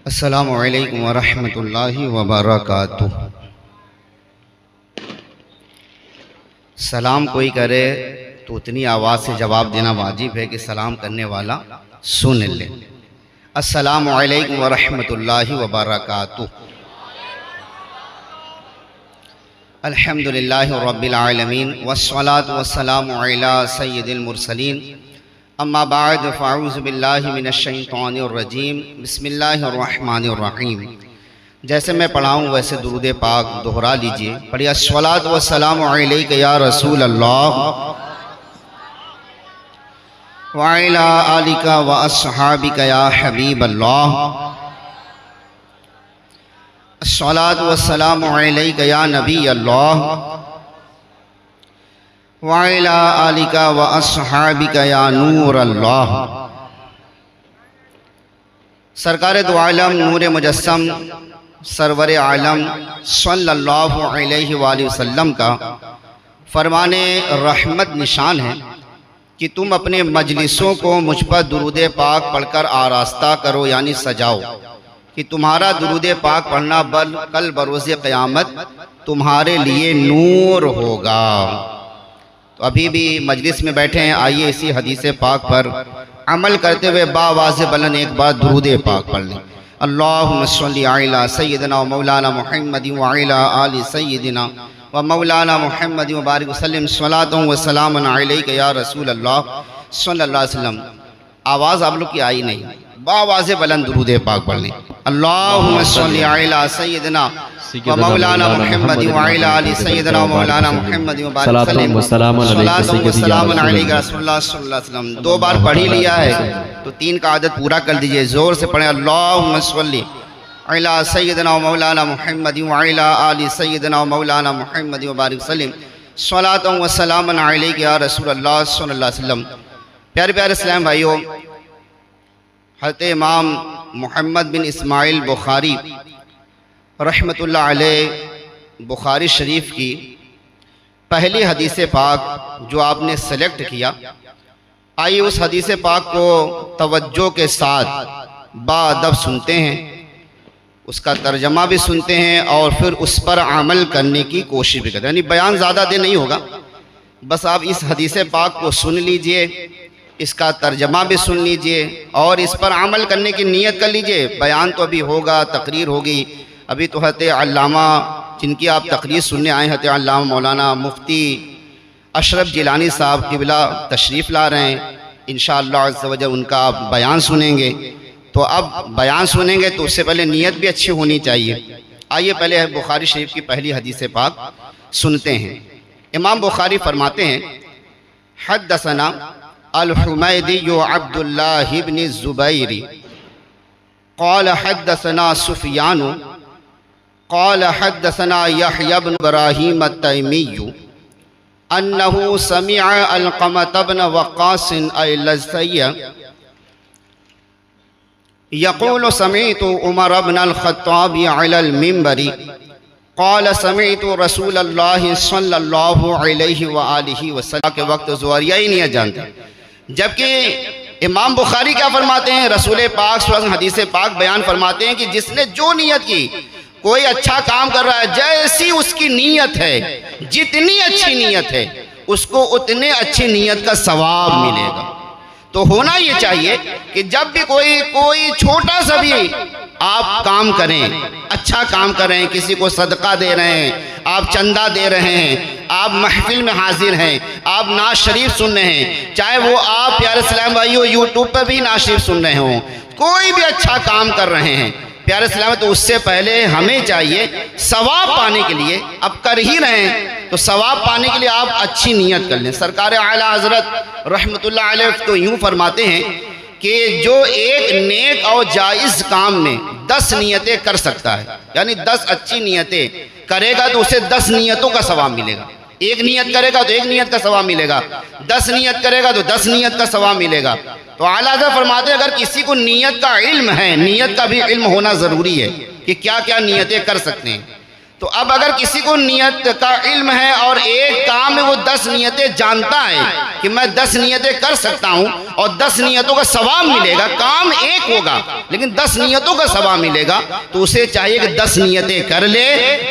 अस्सलामु अलैकुम वरहमतुल्लाहि वबरकातुह। सलाम कोई करे तो उतनी आवाज़ से जवाब देना वाजिब है कि सलाम करने वाला सुन ले। अस्सलामु अलैकुम वरहमतुल्लाहि वबरकातुह। अल्हम्दुलिल्लाहि रब्बिल आलमीन वस्सलातु वस्सलामु अला सय्यिदिल मुरसलीन अम्मा बाद फ़अऊज़ु बिल्लाहि मिनश शैतानिर रजीम बिस्मिल्लाहिर रहमानिर रहीम। जैसे मैं पढ़ाऊँ वैसे दुरूद पाक दोहरा लीजिए। पढ़िए अस्सलातु वस्सलामु अलैका या रसूल अल्लाह व अला आलिका व अस्हाबिका या हबीब अल्लाह। अस्सलातु वस्सलामु अलैका या नबी अल्लाह व अला आलिका व अस्हाबिका या नूर अल्लाह। सरकार दो आलम नूर मुजस्सम सरवर आलम सल्लल्लाहु अलैहि वसल्लम का फरमाने रहमत निशान है कि तुम अपने मजलिसों को मुझ पर दुरूद पाक पढ़कर आरास्ता करो, यानी सजाओ, कि तुम्हारा दुरूद पाक पढ़ना कल बरोज़ क़यामत तुम्हारे लिए नूर होगा। तो अभी भी मजलिस में बैठे हैं, आइए इसी हदीस पाक पर अमल करते हुए बावाज़ बुलंद एक बार दुरूद पाक पढ़ लें। अल्लाहुम्मा सल्लि अला सय्यिदिना व मौलाना मुहम्मद व अला आलि सय्यिदिना व मौलाना मुहम्मद व बारिक वसल्लम सलातुन व सलामुन अलैका या रसूल अल्लाह सल्लल्लाहु अलैहि वसल्लम। आवाज़ आप लोग की आई नहीं, बावाज़ बुलंद दुरूद पाक पढ़ लें। अल्लाहुम्मा सल्लि अला सय्यिदिना व मौलाना मुहम्मद व अला आलि सय्यिदिना व मौलाना मुहम्मद व बारिक वसल्लम सलातुन व सलामुन अलैका रसूलुल्लाह सल्लल्लाहु अलैहि वसल्लम। दो बार पढ़ ही लिया है तो तीन का आदत पूरा कर दीजिए, ज़ोर से पढ़ें। अल्लाहुम्मा सल्लि अला सय्यिदिना व मौलाना मुहम्मद व अला आलि सय्यिदिना व मौलाना मुहम्मद व बारिक वसल्लम सलातुन व सलामुन अलैका या रसूलुल्लाह सल्लल्लाहु अलैहि वसल्लम। प्यारे प्यारे इस्लाम भाइयों, हज़रत इमाम मोहम्मद बिन इस्माइल बुखारी रहमतुल्लाह अलैह बुखारी शरीफ की पहली हदीस पाक जो आपने सेलेक्ट किया, आइए उस हदीस पाक को तवज्जो के साथ बाअदब सुनते हैं, उसका तर्जमा भी सुनते हैं और फिर उस पर अमल करने की कोशिश भी करते हैं। यानी बयान ज़्यादा देर नहीं होगा, बस आप इस हदीस पाक को सुन लीजिए, इसका तर्जमा भी सुन लीजिए और इस पर अमल करने की नीयत कर लीजिए। बयान तो अभी होगा, तकरीर होगी। अभी तो हज़रत अल्लामा जिनकी आप तकरीर सुनने आए, हज़रत अल्लामा मौलाना मुफ्ती अशरफ जिलानी साहब क़िबला तशरीफ़ ला रहे हैं। इंशाअल्लाह अज़्ज़ व जल उनका आप बयान सुनेंगे। तो अब बयान सुनेंगे तो उससे पहले नीयत भी अच्छी होनी चाहिए। आइए पहले बुखारी शरीफ की पहली हदीस पाक सुनते हैं। इमाम बुखारी फरमाते हैं, हद्दसना अल-हुमैदी अब्दुल्लाह इब्न ज़ुबैर क़ाल हद्दसना सुफ़यान क़ाल हद्दसना यहया इब्न इब्राहीम अत-तैमी अन्नहु समिअ अलक़मत इब्न वक़्क़ास अल-लज़्ज़ी यक़ूलु समिअतु उमर इब्न अल-ख़त्ताब अलल मिंबरी क़ाल समिअतु रसूलल्लाह सल्लल्लाहु अलैहि व आलिहि वसल्लम। के वक्त ज़ुहरिया ही नहीं जानते, जबकि इमाम बुखारी क्या फरमाते हैं, रसूल पाक सल्लल्लाहु अलैहि वसल्लम हदीस पाक बयान फरमाते हैं कि जिसने जो नीयत की, कोई अच्छा काम कर रहा है, जैसी उसकी नीयत है, जितनी अच्छी नीयत है उसको उतने अच्छी नीयत का सवाब मिलेगा। तो होना ये चाहिए कि जब भी कोई छोटा सा भी आप काम करें, अच्छा काम करें, किसी को सदका दे रहे हैं, आप चंदा दे रहे हैं, आप महफिल में हाजिर हैं, आप नाज शरीफ सुन रहे हैं, चाहे वो आप प्यारे इस्लाम भाइयों यूट्यूब पर भी नाज शरीफ सुन रहे हों, कोई भी अच्छा काम कर रहे हैं प्यारे इस्लाम, तो उससे पहले हमें चाहिए सवाब पाने के लिए, अब कर ही रहे हैं तो सवाब पाने के लिए आप अच्छी नीयत कर लें। सरकार आला हज़रत रहमतुल्लाह अलैह तो यूँ फरमाते हैं कि जो एक नेक और जायज़ काम में 10 नीयतें कर सकता है, यानी 10 अच्छी नीयतें करेगा तो उसे 10 नीयतों का सवाब मिलेगा। एक नीयत करेगा तो एक नीयत का सवाब मिलेगा, 10 नीयत करेगा तो 10 नीयत का सवाब मिलेगा। तो आला हज़रत फरमाते हैं, अगर किसी को नीयत का इल्म है, नीयत का भी इल्म होना ज़रूरी है कि क्या क्या नीयतें कर सकते हैं, तो अब अगर किसी को नियत का इल्म है और एक काम में वो 10 नियतें जानता है कि मैं 10 नियतें कर सकता हूँ और 10 नियतों का सवाब मिलेगा, काम एक होगा लेकिन 10 नियतों का सवाब मिलेगा, तो उसे चाहिए कि 10 नियतें कर ले।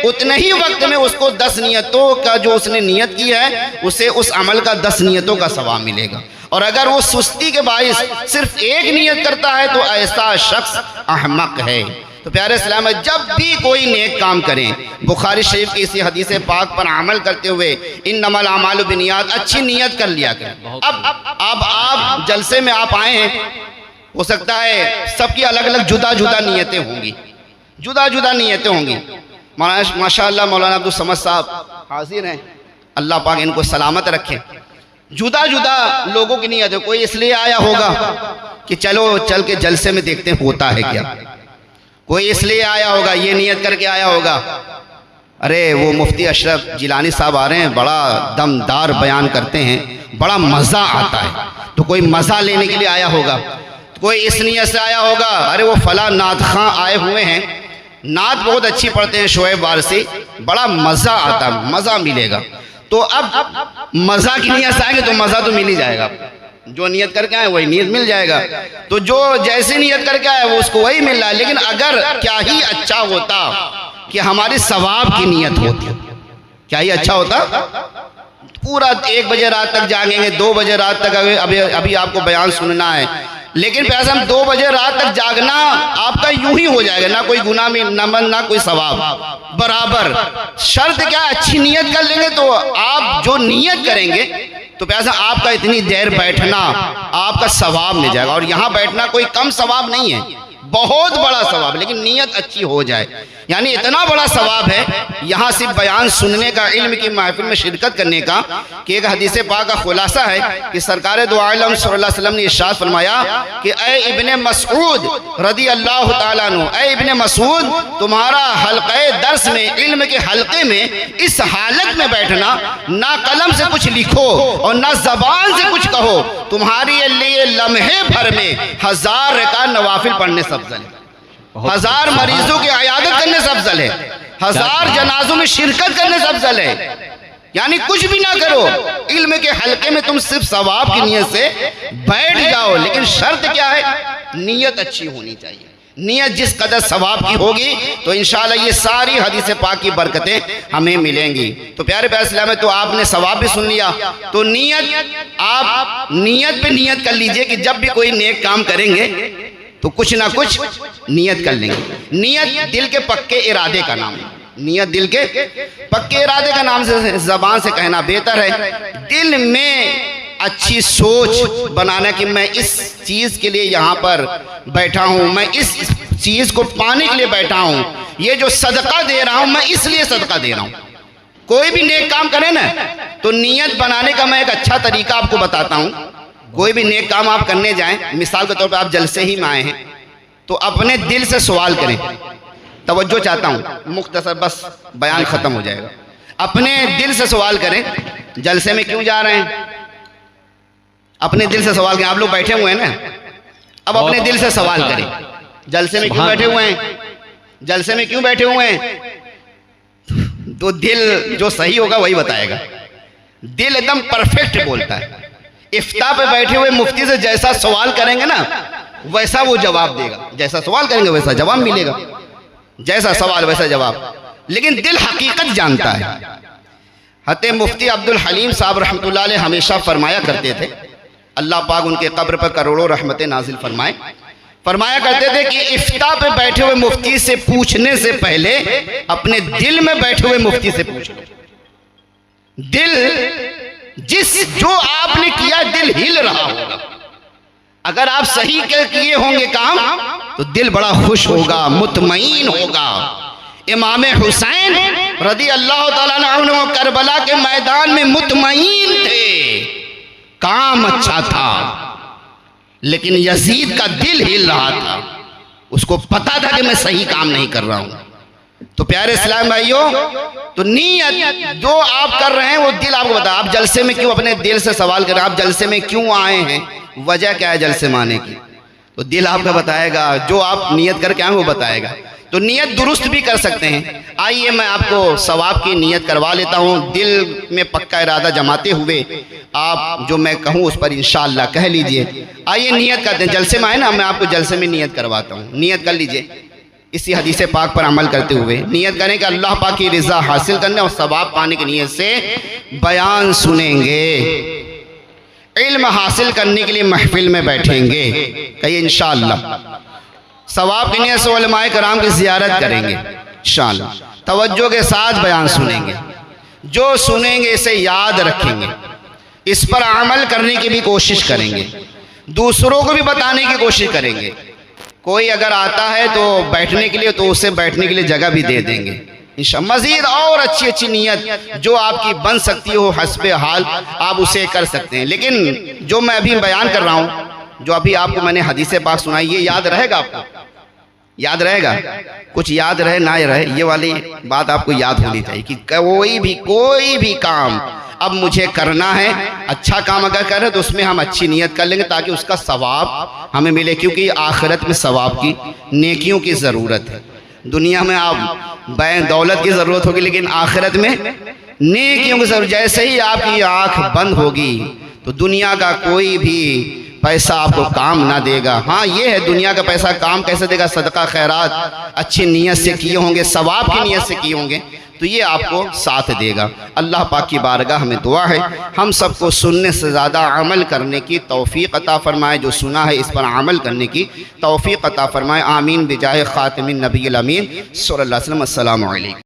उतने ही वक्त में उसको 10 नियतों का जो उसने नियत की है उसे उस अमल का 10 नियतों का सवाब मिलेगा। और अगर वो सुस्ती के बाइस सिर्फ एक नियत करता है तो ऐसा शख्स अहमक है। तो प्यारे इस्लाम में जब भी कोई नेक काम करें, बुखारी शरीफ की इसी हदीस पाक पर अमल करते हुए इन्नमल अमालु बिन्नियात, अच्छी नियत कर लिया करें। अब आप जलसे में आप आए हैं, हो सकता है सबकी अलग अलग जुदा जुदा नियतें होंगी, जुदा जुदा नियतें होंगी। माशाअल्लाह मौलाना अब्दुल समद साहब हाजिर हैं, अल्लाह पाक इनको सलामत रखे। जुदा जुदा लोगों की नियत है, कोई इसलिए आया होगा कि चलो चल के जलसे में देखते हैं होता है क्या, कोई इसलिए आया होगा, ये नियत करके आया होगा अरे वो मुफ्ती अशरफ जिलानी साहब आ रहे हैं, बड़ा दमदार बयान करते हैं, बड़ा मज़ा आता है, तो कोई मज़ा लेने के लिए आया होगा। कोई इस नियत से आया होगा अरे वो फला नात खां आए हुए हैं, नात बहुत अच्छी पढ़ते हैं शोएब वारसी, बड़ा मज़ा आता है, मज़ा मिलेगा। तो अब मज़ा की नियत से आएंगे तो मज़ा तो मिल ही जाएगा, जो नियत करके आए वही नियत मिल जाएगा। तो जो जैसे नियत करके आए वो उसको वही मिल रहा है। लेकिन अगर क्या ही अच्छा होता कि हमारी सवाब की नियत होती, क्या ही अच्छा होता, पूरा 1 बजे रात तक जागेंगे, 2 बजे रात तक, अभी आपको बयान सुनना है, लेकिन पैसा हम 2 बजे रात तक जागना आपका यूं ही हो जाएगा, ना कोई गुनाह में नमन ना कोई सवाब, बराबर। शर्त क्या, अच्छी नियत कर लेंगे तो आप जो नियत करेंगे तो पैसा आपका इतनी देर बैठना आपका सवाब मिल जाएगा। और यहाँ बैठना कोई कम सवाब नहीं है, बहुत बड़ा सवाब, लेकिन नियत अच्छी हो जाए, यानी इतना बड़ा सवाब है यहाँ सिर्फ बयान सुनने का, इल्म की महफिल में शिरकत करने का। कि एक हदीस पाक का खुलासा है कि सरकार दो आलम सल्लल्लाहु अलैहि वसल्लम ने इरशाद फरमाया कि ए इब्ने मसऊद रदी अल्लाह ताला अन्हु, ए इब्ने मसऊद, तुम्हारा हल्क़े दर्स में, इल्म के हल्के में इस हालत में बैठना, ना कलम से कुछ लिखो और ना जबान से कुछ कहो, तुम्हारे लिए लम्हे भर में 1000 रकात नवाफिल पढ़ने से अफजल है, 1000 मरीजों की इयादत करने से अफजल है, 1000 जनाजों में शिरकत करने से अफजल है। यानी कुछ भी ना करो, इल्म के हल्के में तुम सिर्फ सवाब की नियत से बैठ जाओ। लेकिन शर्त क्या है, नियत अच्छी होनी चाहिए। नियत जिस कदर सवाब की होगी तो इंशाअल्लाह ये सारी हदीस पाक की बरकतें हमें मिलेंगी। तो प्यारे इस्लाम में तो आपने सवाब भी सुन लिया, तो नियत, आप नियत पे नियत कर लीजिए कि जब भी कोई नेक काम करेंगे तो कुछ ना कुछ नियत कर लेंगे। नियत दिल के पक्के इरादे का नाम है, नियत दिल के पक्के इरादे का नाम से ज़बान से कहना बेहतर है। दिल में अच्छी सोच बनाना कि मैं इस चीज़ के लिए यहाँ पर बैठा हूँ, मैं इस चीज़ को पाने के लिए बैठा हूँ, ये जो सदका दे रहा हूँ मैं इसलिए सदका दे रहा हूँ। कोई भी नेक काम करे ना तो नियत बनाने का मैं एक अच्छा तरीका आपको बताता हूँ। कोई भी नेक काम आप करने जाएं, मिसाल के तौर पर आप जलसे ही में आए हैं तो अपने दिल से सवाल करें, तवज्जो चाहता हूँ, मुख्तसर बस बयान ख़त्म हो जाएगा। अपने दिल से सवाल करें, जलसे में क्यों जा रहे हैं, अपने दिल से सवाल करें। आप लोग बैठे हुए हैं ना, अब अपने दिल से सवाल करें, जलसे में क्यों बैठे हुए हैं, जलसे में क्यों बैठे हुए हैं। तो दिल जो सही होगा वही बताएगा, दिल एकदम परफेक्ट बोलता है। इफ्ता पे बैठे हुए मुफ्ती से जैसा सवाल करेंगे ना वैसा वो जवाब देगा, जैसा सवाल करेंगे वैसा जवाब मिलेगा, जैसा सवाल वैसा जवाब। लेकिन दिल हकीकत जानता है। हते मुफ्ती अब्दुल हलीम साहब रहमतुल्लाह अलैह हमेशा फरमाया करते थे, अल्लाह पाक उनके कब्र पर करोड़ों रहमतें नाजिल फरमाए, फरमाया करते थे कि इफ्ता पे बैठे हुए मुफ्ती से पूछने से पहले अपने दिल में बैठे हुए मुफ्ती से पूछ लो। दिल जो आपने किया दिल हिल रहा होगा, अगर आप सही किए होंगे काम तो दिल बड़ा खुश होगा, मुतमईन होगा। इमाम हुसैन रदी अल्लाह ताला अन्हु करबला के मैदान में मुतमईन थे, काम अच्छा था, लेकिन यजीद का दिल हिल रहा था, उसको पता था कि मैं सही काम नहीं कर रहा हूं। तो प्यारे इस्लाम भाइयों, तो नियत जो आप कर रहे हैं वो दिल आपको बता। आप जलसे में क्यों, अपने दिल से सवाल करें, आप जलसे में क्यों आए हैं, वजह क्या है जलसे में आने की, तो दिल आपका बताएगा, जो आप नियत करके आए वो बताएगा। तो नीयत दुरुस्त भी कर सकते हैं। आइए मैं आपको सवाब की नीयत करवा लेता हूँ। दिल में पक्का इरादा जमाते हुए आप जो मैं कहूँ उस पर इंशाअल्लाह कह लीजिए। आइए नियत करते हैं। जलसे में आए ना, मैं आपको जलसे में नियत करवाता हूँ। नियत कर लीजिए इसी हदीस पाक पर अमल करते हुए। नियत करें कि अल्लाह पाक की रिज़ा हासिल करने और सवाब पाने की नियत से बयान सुनेंगे, इल्म हासिल करने के लिए महफिल में बैठेंगे। कहिए इंशाअल्लाह। सवाब की नियत से उलमाए कराम की ज़ियारत करेंगे इंशाअल्लाह। तवज्जो के साथ बयान सुनेंगे, जो सुनेंगे इसे याद रखेंगे, इस पर अमल करने की भी कोशिश करेंगे, दूसरों को भी बताने की कोशिश करेंगे। कोई अगर आता है तो बैठने के लिए, तो उसे बैठने के लिए जगह भी दे देंगे इंशाअल्लाह। मज़ीद और अच्छी अच्छी नियत जो आपकी बन सकती हो हस्बे हाल, आप उसे कर सकते हैं। लेकिन जो मैं अभी बयान कर रहा हूँ, जो अभी आपको मैंने हदीस पाक सुनाई, ये याद रहेगा आपको? याद रहेगा? कुछ याद रहे ना रहे, ये वाली बात आपको याद होनी चाहिए कि कोई भी काम अब मुझे करना है। अच्छा काम अगर कर रहे तो उसमें हम अच्छी नियत कर लेंगे ताकि उसका सवाब हमें मिले, क्योंकि आखिरत में सवाब की, नेकियों की ज़रूरत है। दुनिया में आप बैन दौलत की ज़रूरत होगी, लेकिन आखिरत में नेकियों की ज़रूरत। जैसे ही आपकी आँख बंद होगी तो दुनिया का कोई भी पैसा आपको काम ना देगा। हाँ ये है, दुनिया का पैसा काम कैसे देगा? सदका खैरात अच्छी नीयत से किए होंगे, सवाब की नीयत से किए होंगे, तो ये आपको साथ देगा। अल्लाह पाक की बारगाह में दुआ है हम सबको सुनने से ज़्यादा अमल करने की तौफीक अता फरमाए। जो सुना है इस पर अमल करने की तौफीक अता फरमाए। आमीन बिजाए ख़ातिमिन नबील अमीन सल्लल्लाहु अलैहि वसल्लम। अस्सलामु अलैकुम।